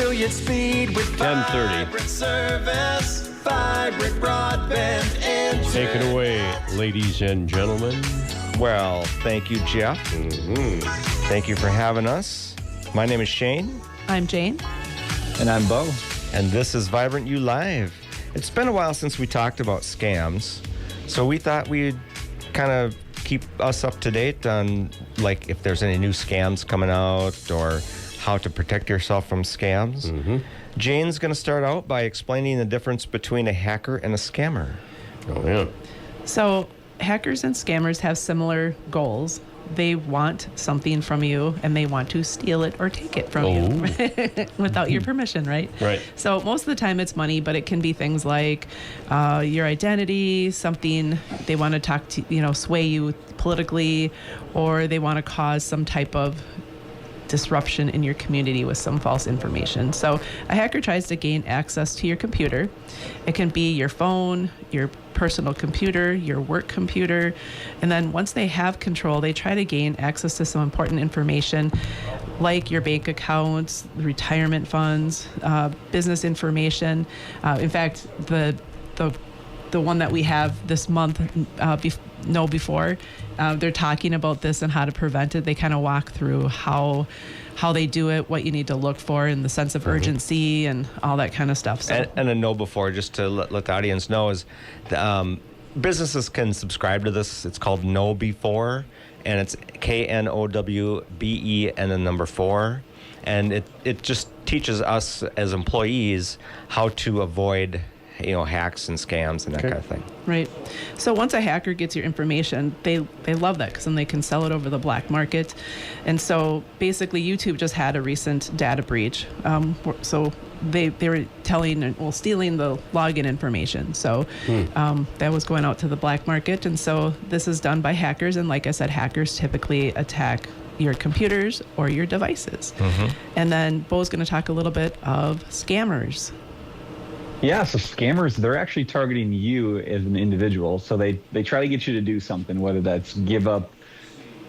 brilliant speed with 10:30. vibrant service, vibrant broadband internet. Take it away, ladies and gentlemen. Well, thank you, Jeff. Thank you for having us. My name is Shane. I'm Jane. And I'm Bo. And this is Vibrant U Live. It's been a while since we talked about scams, so we thought we'd kind of keep us up to date on, like, if there's any new scams coming out or how to protect yourself from scams. Jane's going to start out by explaining the difference between a hacker and a scammer. Oh, yeah. So hackers and scammers have similar goals. They want something from you and they want to steal it or take it from you without your permission, right? Right. So most of the time it's money, but it can be things like your identity, something they want to talk to, sway you politically, or they want to cause some type of disruption in your community with some false information. So a hacker tries to gain access to your computer. It can be your phone, your personal computer, your work computer, and then once they have control, they try to gain access to some important information like your bank accounts, retirement funds, business information. In fact, the one that we have this month, before, they're talking about this and how to prevent it. They kind of walk through how they do it, what you need to look for, and the sense of urgency and all that kind of stuff. So. And a know before, just to let the audience know, is businesses can subscribe to this. It's called Know Before, and it's KNOWBE and the number 4. And it just teaches us as employees how to avoid hacks and scams and that kind of thing. Right. So once a hacker gets your information, they love that because then they can sell it over the black market. And so basically YouTube just had a recent data breach. So they were stealing the login information. So that was going out to the black market. And so this is done by hackers. And like I said, hackers typically attack your computers or your devices. And then Bo's going to talk a little bit of scammers. Yeah, so scammers, they're actually targeting you as an individual. So they try to get you to do something, whether that's give up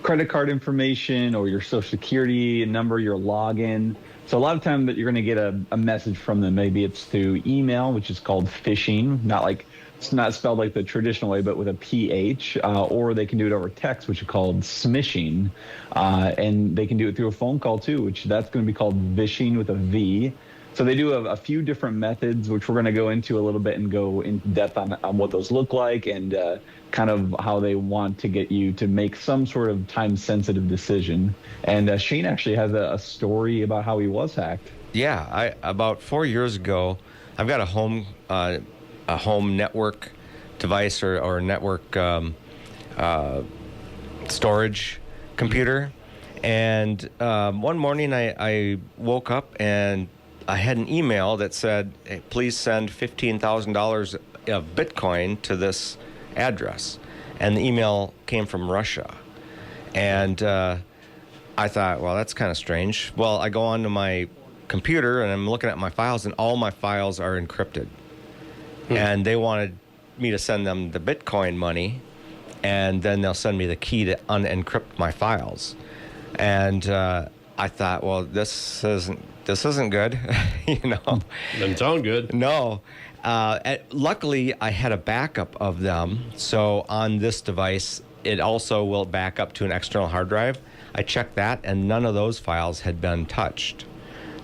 credit card information or your social security number, your login. So a lot of time that you're going to get a message from them. Maybe it's through email, which is called phishing, it's not spelled like the traditional way, but with a PH, or they can do it over text, which is called smishing. And they can do it through a phone call too, which that's going to be called vishing with a V. So they do a few different methods, which we're going to go into a little bit and go in depth on what those look like and kind of how they want to get you to make some sort of time-sensitive decision. And Shane actually has a story about how he was hacked. Yeah, about 4 years ago, I've got a home network device or network storage computer. And one morning I woke up and I had an email that said, hey, please send $15,000 of Bitcoin to this address. And the email came from Russia. And I thought, well, that's kind of strange. Well, I go onto my computer and I'm looking at my files, and all my files are encrypted. And they wanted me to send them the Bitcoin money, and then they'll send me the key to unencrypt my files. And I thought, well, this isn't good, Doesn't sound good. No. Luckily, I had a backup of them. So on this device, it also will back up to an external hard drive. I checked that, and none of those files had been touched.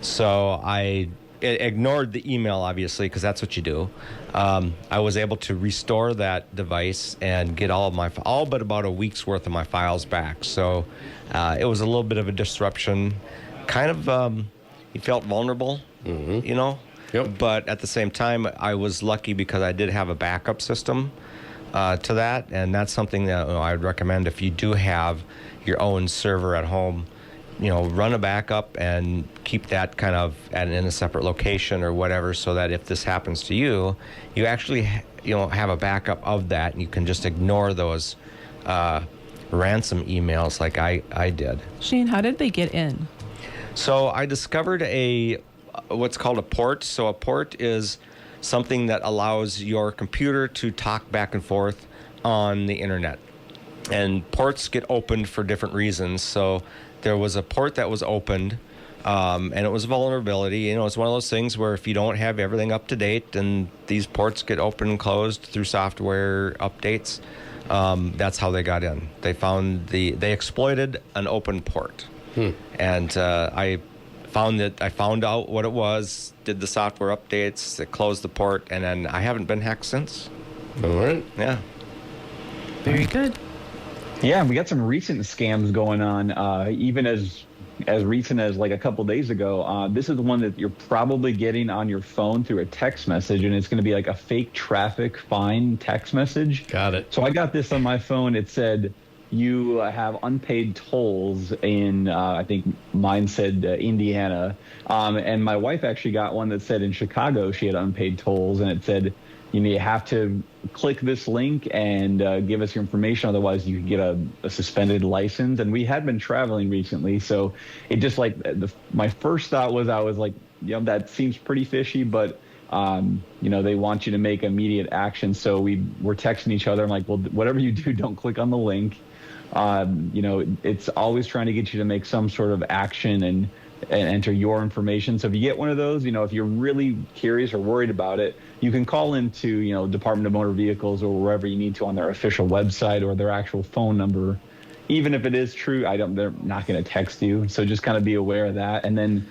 So I ignored the email, obviously, because that's what you do. I was able to restore that device and get all but about a week's worth of my files back. So it was a little bit of a disruption. Kind of, you felt vulnerable, Yep. But at the same time, I was lucky because I did have a backup system to that, and that's something that I would recommend if you do have your own server at home. Run a backup and keep that kind of in a separate location or whatever, so that if this happens to you, you actually have a backup of that, and you can just ignore those ransom emails like I did. Shane, how did they get in? So I discovered what's called a port. So a port is something that allows your computer to talk back and forth on the internet. And ports get opened for different reasons. So there was a port that was opened And it was a vulnerability. You know, it's one of those things where if you don't have everything up to date and these ports get open and closed through software updates, that's how they got in. They exploited an open port. And I found out what it was, did the software updates, it closed the port, and then I haven't been hacked since. All right. Yeah. Very good. Yeah, we got some recent scams going on, even as recent as like a couple days ago. This is the one that you're probably getting on your phone through a text message, and it's going to be like a fake traffic fine text message. Got it. So I got this on my phone. It said, you have unpaid tolls in, I think mine said Indiana. And my wife actually got one that said in Chicago she had unpaid tolls, and it said, you have to click this link and give us your information. Otherwise, you could get a suspended license. And we had been traveling recently. So it just like my first thought was, I was like, that seems pretty fishy. But, they want you to make immediate action. So we were texting each other. I'm like, well, whatever you do, don't click on the link. It's always trying to get you to make some sort of action and enter your information. So if you get one of those, if you're really curious or worried about it, you can call into, Department of Motor Vehicles or wherever you need to on their official website or their actual phone number. Even if it is true, they're not going to text you. So just kind of be aware of that. And then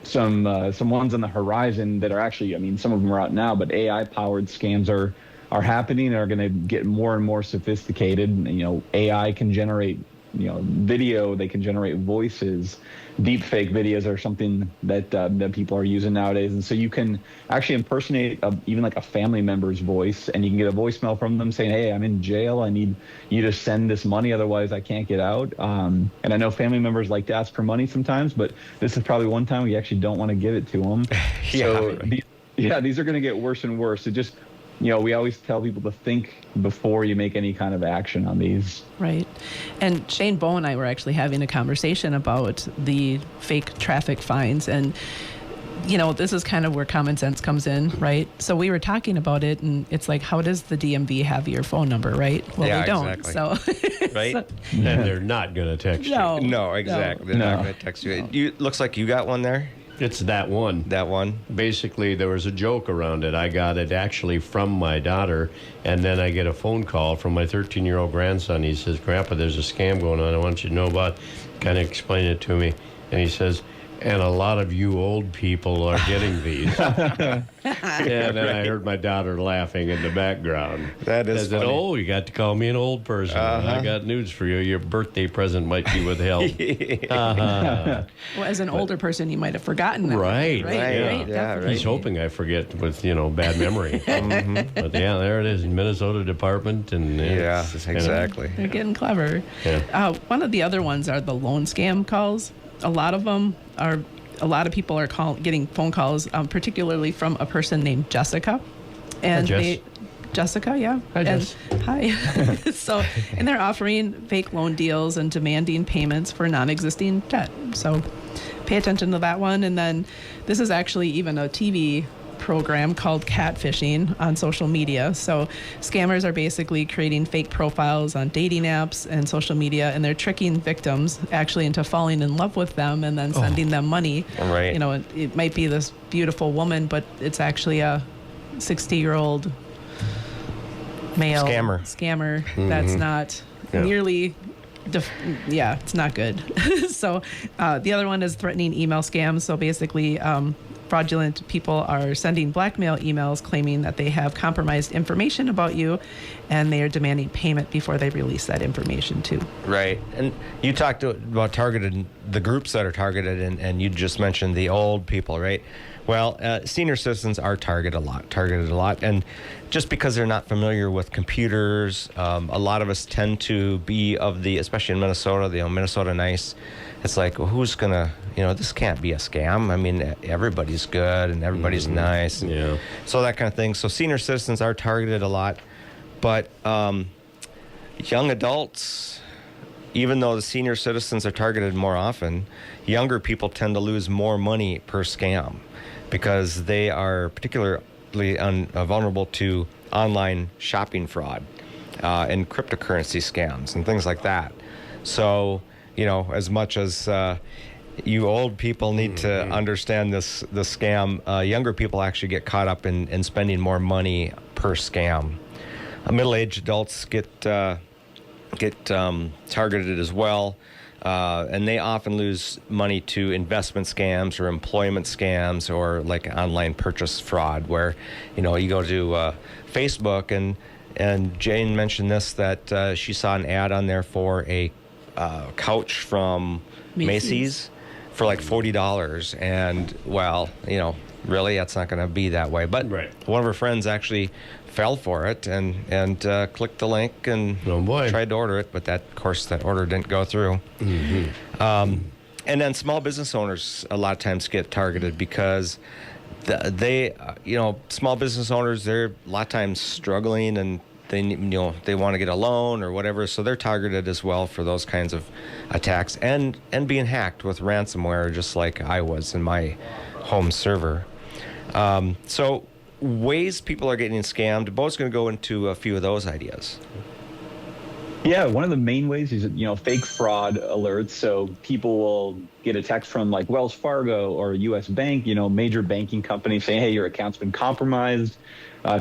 some ones on the horizon that are actually, some of them are out now, but AI-powered scams are happening and are going to get more and more sophisticated. AI can generate video, they can generate voices. Deep fake videos are something that people are using nowadays, and so you can actually impersonate even like a family member's voice, and you can get a voicemail from them saying, "Hey, I'm in jail. I need you to send this money, otherwise I can't get out." And I know family members like to ask for money sometimes, but this is probably one time we actually don't want to give it to them. These are going to get worse and worse. It just we always tell people to think before you make any kind of action on these. Right. And Shane Bow and I were actually having a conversation about the fake traffic fines. And, this is kind of where common sense comes in, right? So we were talking about it, and it's like, how does the DMV have your phone number, right? Well, they don't. Exactly. So, right? And they're not going to text you. No, exactly. They're not going to text you. Looks like you got one there. It's that one. That one. Basically, there was a joke around it. I got it actually from my daughter, and then I get a phone call from my 13-year-old grandson. He says, "Grandpa, there's a scam going on. I want you to know about." Kind of explain it to me, and he says, "And a lot of you old people are getting these." And then I heard my daughter laughing in the background. That is funny. "Oh, you got to call me an old person. I got news for you. Your birthday present might be withheld." Well, as an older person, you might have forgotten that. Right. Right. He's hoping I forget with, bad memory. But yeah, there it is, Minnesota Department. And exactly. They're getting clever. Yeah. One of the other ones are the loan scam calls. A lot of people are getting phone calls, particularly from a person named Jessica. And Jessica, yeah. Hi, Jess. Hi. And they're offering fake loan deals and demanding payments for non-existing debt. So pay attention to that one. And then this is actually even a TV program called catfishing on social media. So scammers are basically creating fake profiles on dating apps and social media, and they're tricking victims actually into falling in love with them and then sending them money. Right. It might be this beautiful woman, but it's actually a 60-year-old male scammer that's not nearly it's not good. So the other one is threatening email scams. So basically fraudulent people are sending blackmail emails claiming that they have compromised information about you, and they are demanding payment before they release that information too. Right. And you talked about the groups that are targeted, and you just mentioned the old people, right? Well, senior citizens are targeted a lot. And just because they're not familiar with computers, a lot of us tend to be especially in Minnesota, Minnesota nice. It's like, well, who's going to, this can't be a scam. I mean, everybody's good and everybody's nice. And so that kind of thing. So senior citizens are targeted a lot. But young adults, even though the senior citizens are targeted more often, younger people tend to lose more money per scam because they are particularly vulnerable to online shopping fraud and cryptocurrency scams and things like that. So, as much as you old people need to understand the scam. Younger people actually get caught up in spending more money per scam. Middle-aged adults get targeted as well, and they often lose money to investment scams or employment scams or like online purchase fraud, where you go to Facebook and Jane mentioned this, that she saw an ad on there for a couch from Macy's for like $40, and really that's not going to be that way. But one of her friends actually fell for it and clicked the link and tried to order it, but that order didn't go through. And then small business owners a lot of times get targeted because small business owners, they're a lot of times struggling, and they want to get a loan or whatever, so they're targeted as well for those kinds of attacks and being hacked with ransomware, just like I was in my home server. So ways people are getting scammed. Bo's going to go into a few of those ideas. Yeah, one of the main ways is, fake fraud alerts. So people will get a text from like Wells Fargo or US Bank, major banking companies saying, hey, your account's been compromised.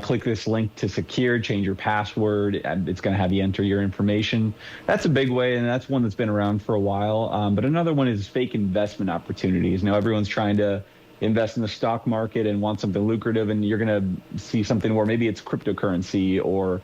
Click this link to secure, change your password. It's going to have you enter your information. That's a big way, and that's one that's been around for a while. But another one is fake investment opportunities. Now, everyone's trying to invest in the stock market and want something lucrative, and you're going to see something where maybe it's cryptocurrency or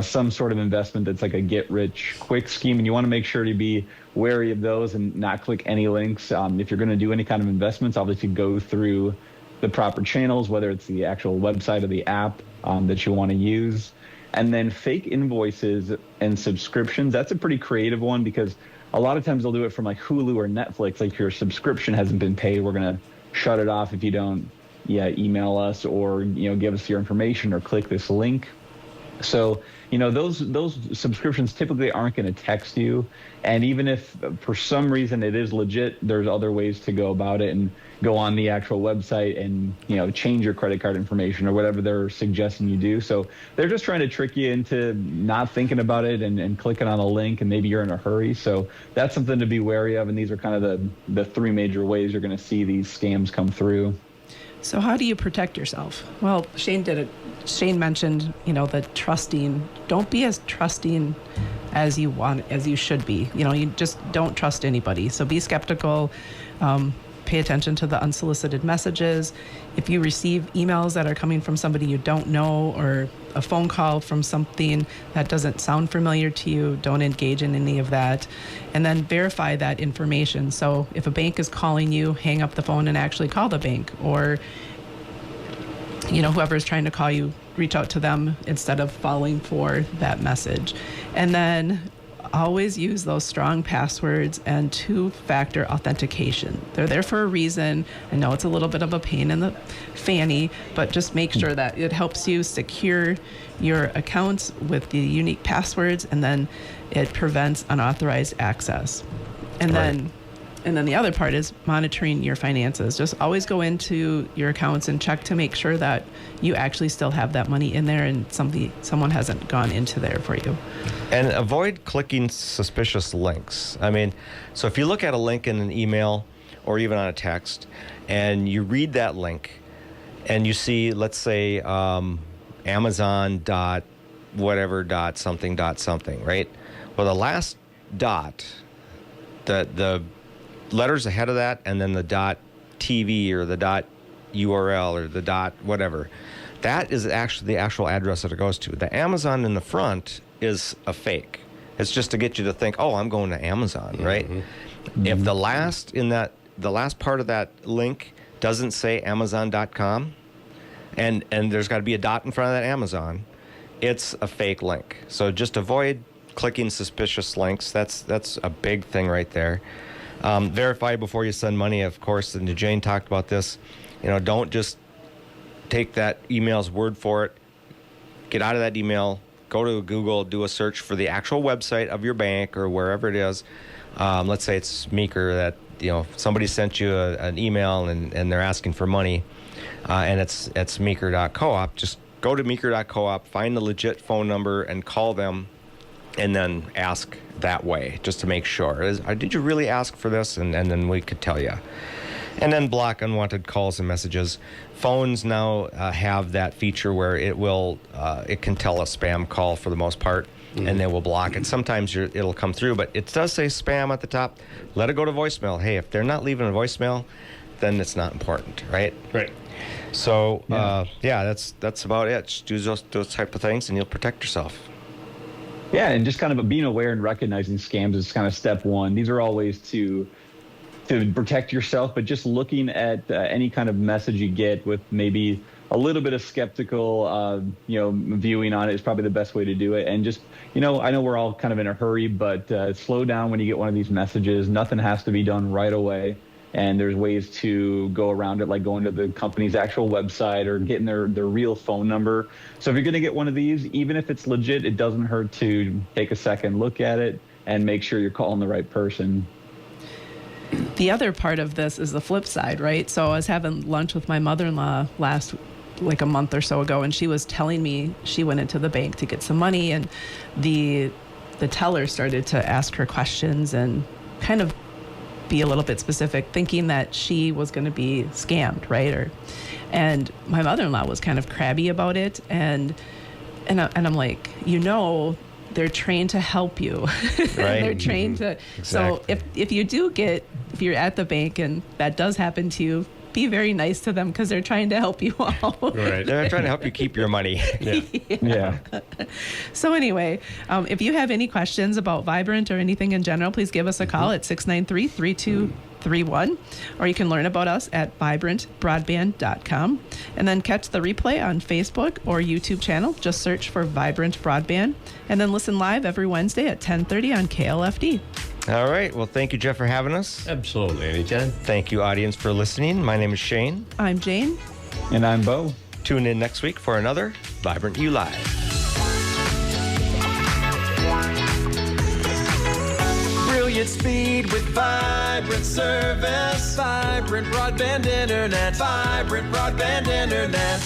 some sort of investment that's like a get-rich-quick scheme, and you want to make sure to be wary of those and not click any links. If you're going to do any kind of investments, obviously go through the proper channels, whether it's the actual website or the app that you want to use. And then fake invoices and subscriptions, that's a pretty creative one, because a lot of times they'll do it from like Hulu or Netflix. Like, your subscription hasn't been paid, we're going to shut it off if you don't email us or give us your information or click this link. So those subscriptions typically aren't going to text you, and even if for some reason it is legit, there's other ways to go about it and go on the actual website and change your credit card information or whatever they're suggesting you do. So they're just trying to trick you into not thinking about it and clicking on a link, and maybe you're in a hurry. So that's something to be wary of, and these are kind of the three major ways you're going to see these scams come through. So how do you protect yourself? Well, Shane mentioned, the trusting. Don't be as trusting as you should be. You just don't trust anybody. So be skeptical. Pay attention to the unsolicited messages. If you receive emails that are coming from somebody you don't know, or a phone call from something that doesn't sound familiar to you, don't engage in any of that. And then verify that information. So if a bank is calling you, hang up the phone and actually call the bank, or whoever is trying to call you, reach out to them instead of falling for that message. And then always use those strong passwords and two-factor authentication. They're there for a reason. I know it's a little bit of a pain in the fanny, but just make sure that it helps you secure your accounts with the unique passwords, and then it prevents unauthorized access. And then the other part is monitoring your finances. Just always go into your accounts and check to make sure that you actually still have that money in there and someone hasn't gone into there for you. And avoid clicking suspicious links. So if you look at a link in an email or even on a text, and you read that link and you see, let's say, Amazon dot whatever dot something, right? Well, the last dot, the letters ahead of that, and then the dot TV or the dot URL or the dot whatever, that is actually the actual address that it goes to. The Amazon in the front is a fake. It's just to get you to think, oh, I'm going to Amazon, right? Mm-hmm. If the last part of that link doesn't say Amazon.com, and there's got to be a dot in front of that Amazon, it's a fake link. So just avoid clicking suspicious links. That's a big thing right there. Verify before you send money, of course, and Jane talked about this. Don't just take that email's word for it. Get out of that email, go to Google, do a search for the actual website of your bank or wherever it is. Let's say it's Meeker, that somebody sent you an email and they're asking for money, and it's Meeker.coop. Just go to Meeker.coop, find the legit phone number and call them, and then ask that way just to make sure. Did you really ask for this? And then we could tell you. And then block unwanted calls and messages. Phones now have that feature where it can tell a spam call for the most part, and they will block it. Sometimes it'll come through, but it does say spam at the top. Let it go to voicemail. Hey, if they're not leaving a voicemail, then it's not important, right? Right. So that's about it. Just do those type of things, and you'll protect yourself. Yeah, and just kind of being aware and recognizing scams is kind of step one. These are all ways to protect yourself, but just looking at any kind of message you get with maybe a little bit of skeptical, viewing on it is probably the best way to do it. And just, I know we're all kind of in a hurry, but slow down when you get one of these messages. Nothing has to be done right away. And there's ways to go around it, like going to the company's actual website or getting their real phone number. So if you're going to get one of these, even if it's legit, it doesn't hurt to take a second, look at it, and make sure you're calling the right person. The other part of this is the flip side, right? So I was having lunch with my mother-in-law like a month or so ago, and she was telling me she went into the bank to get some money, and the teller started to ask her questions and kind of be a little bit specific, thinking that she was going to be scammed, right? And my mother-in-law was kind of crabby about it, and I'm like, they're trained to help you. Right. They're trained to. Exactly. So if you're at the bank and that does happen to you, be very nice to them because they're trying to help you out. Right. They're trying to help you keep your money. Yeah. So anyway, if you have any questions about Vibrant or anything in general, please give us a call at 693-3231, or you can learn about us at vibrantbroadband.com, and then catch the replay on Facebook or YouTube channel. Just search for Vibrant Broadband, and then listen live every Wednesday at 10:30 on KLFD. All right. Well, thank you, Jeff, for having us. Absolutely. Anytime. Thank you, audience, for listening. My name is Shane. I'm Jane. And I'm Bo. Tune in next week for another Vibrant U Live. Brilliant speed with vibrant service. Vibrant broadband internet. Vibrant broadband internet.